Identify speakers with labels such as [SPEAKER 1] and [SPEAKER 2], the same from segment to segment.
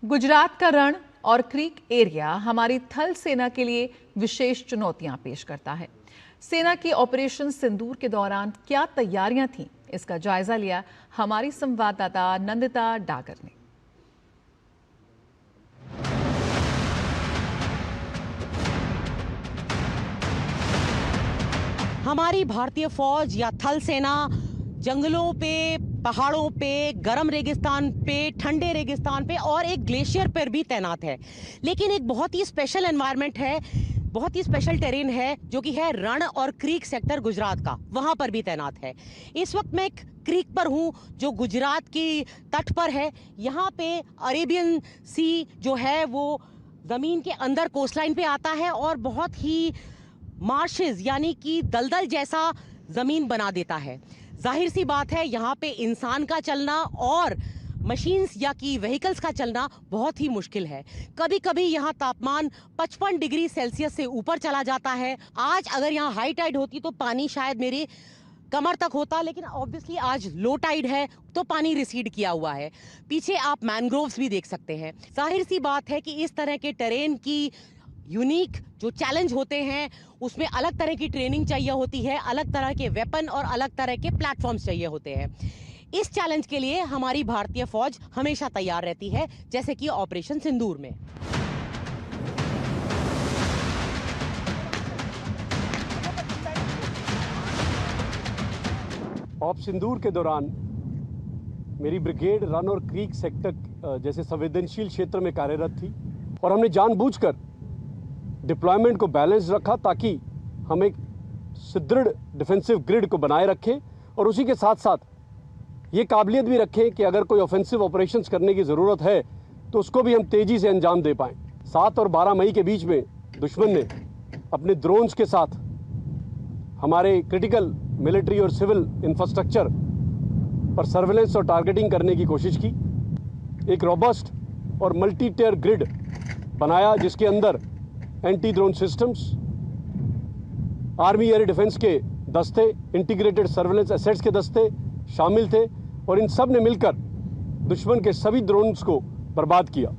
[SPEAKER 1] गुजरात का रण और creek area हमारी थल सेना के लिए विशेष चुनौतियां पेश करता है। सेना की ऑपरेशन सिंदूर के दौरान क्या तैयारियां थीं, इसका जायजा लिया हमारी संवाददाता नंदिता डागर ने।
[SPEAKER 2] हमारी भारतीय फौज या थल सेना जंगलों पे, पहाड़ों पे, गर्म रेगिस्तान पे, ठंडे रेगिस्तान पे और एक ग्लेशियर पर भी तैनात है। लेकिन एक बहुत ही स्पेशल एनवायरनमेंट है, बहुत ही स्पेशल टेरेन है जो कि है रण और क्रीक सेक्टर गुजरात का, वहां पर भी तैनात है। इस वक्त मैं एक क्रीक पर हूं जो गुजरात की तट पर है। यहाँ पे अरेबियन सी जो है वो जमीन के अंदर कोस्टलाइन पे आता है और बहुत ही मार्शेस यानी कि दलदल जैसा जमीन बना देता है। जाहिर सी बात है यहाँ पे इंसान का चलना और मशीन्स या कि व्हीकल्स का चलना बहुत ही मुश्किल है। कभी कभी यहाँ तापमान 55 डिग्री सेल्सियस से ऊपर चला जाता है। आज अगर यहाँ हाई टाइड होती तो पानी शायद मेरे कमर तक होता, लेकिन ऑब्वियसली आज लो टाइड है तो पानी रिसीड किया हुआ है। पीछे आप मैनग्रोव्स भी देख सकते हैं। जाहिर सी बात है कि इस तरह के टेरेन की यूनिक जो चैलेंज होते हैं उसमें अलग तरह की ट्रेनिंग चाहिए होती है, अलग तरह के वेपन और अलग तरह के प्लेटफॉर्म्स चाहिए होते हैं। इस चैलेंज के लिए हमारी भारतीय फौज हमेशा तैयार रहती है, जैसे कि ऑपरेशन सिंदूर में।
[SPEAKER 3] ऑप सिंदूर के दौरान मेरी ब्रिगेड रन और क्रीक सेक्टर जैसे संवेदनशील क्षेत्र में कार्यरत थी और हमने जानबूझकर डिप्लॉयमेंट को बैलेंस रखा ताकि हम एक सुदृढ़ डिफेंसिव ग्रिड को बनाए रखें और उसी के साथ साथ ये काबिलियत भी रखें कि अगर कोई ऑफेंसिव ऑपरेशंस करने की ज़रूरत है तो उसको भी हम तेज़ी से अंजाम दे पाएँ। 7 और 12 मई के बीच में दुश्मन ने अपने ड्रोन्स के साथ हमारे क्रिटिकल मिलिट्री और सिविल इंफ्रास्ट्रक्चर पर सर्वेलेंस और टारगेटिंग करने की कोशिश की। एक रोबस्ट और मल्टी टियर ग्रिड बनाया जिसके अंदर anti drone systems, army air defence के दस्ते, इंटीग्रेटेड सर्वेलेंस एसेट्स के दस्ते शामिल थे और इन सब ने मिलकर दुश्मन के सभी ड्रोन्स को बर्बाद किया।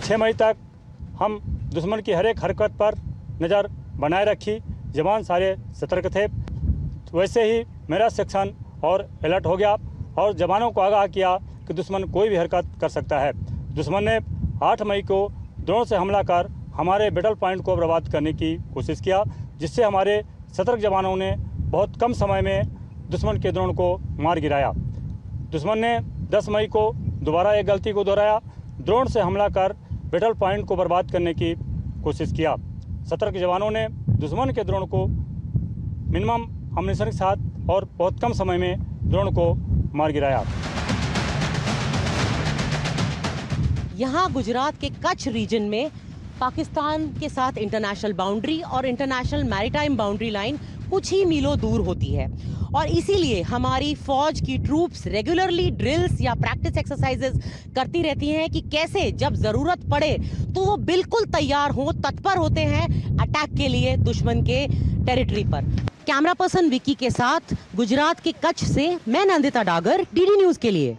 [SPEAKER 4] छह मई तक हम दुश्मन की हर एक हरकत पर नज़र बनाए रखी। जवान सारे सतर्क थे। वैसे ही मेरा सेक्शन और अलर्ट हो गया और जवानों को आगाह किया कि दुश्मन कोई भी हरकत कर सकता है। दुश्मन ने 8 मई को ड्रोन से हमला कर हमारे बैटल पॉइंट को बर्बाद करने की कोशिश किया, जिससे हमारे सतर्क जवानों ने बहुत कम समय में दुश्मन के ड्रोन को मार गिराया। दुश्मन ने 10 मई को दोबारा एक गलती को दोहराया, ड्रोन से हमला कर बैटल पॉइंट को बर्बाद करने की कोशिश किया। सतर्क जवानों ने दुश्मन के ड्रोन को मिनिमम अम्यूनिशन के साथ और बहुत कम समय में ड्रोन को मार गिराया।
[SPEAKER 2] यहाँ गुजरात के कच्छ रीजन में पाकिस्तान के साथ इंटरनेशनल बाउंड्री और इंटरनेशनल मैरीटाइम बाउंड्री लाइन कुछ ही मीलों दूर होती है और इसीलिए हमारी फौज की ट्रूप्स रेगुलरली ड्रिल्स या प्रैक्टिस एक्सरसाइजेस करती रहती हैं कि कैसे जब ज़रूरत पड़े तो वो बिल्कुल तैयार हो, तत्पर होते हैं अटैक के लिए दुश्मन के टेरिटरी पर। कैमरा पर्सन विकी के साथ गुजरात के कच्छ से मैं नंदिता डागर, डीडी न्यूज़ के लिए।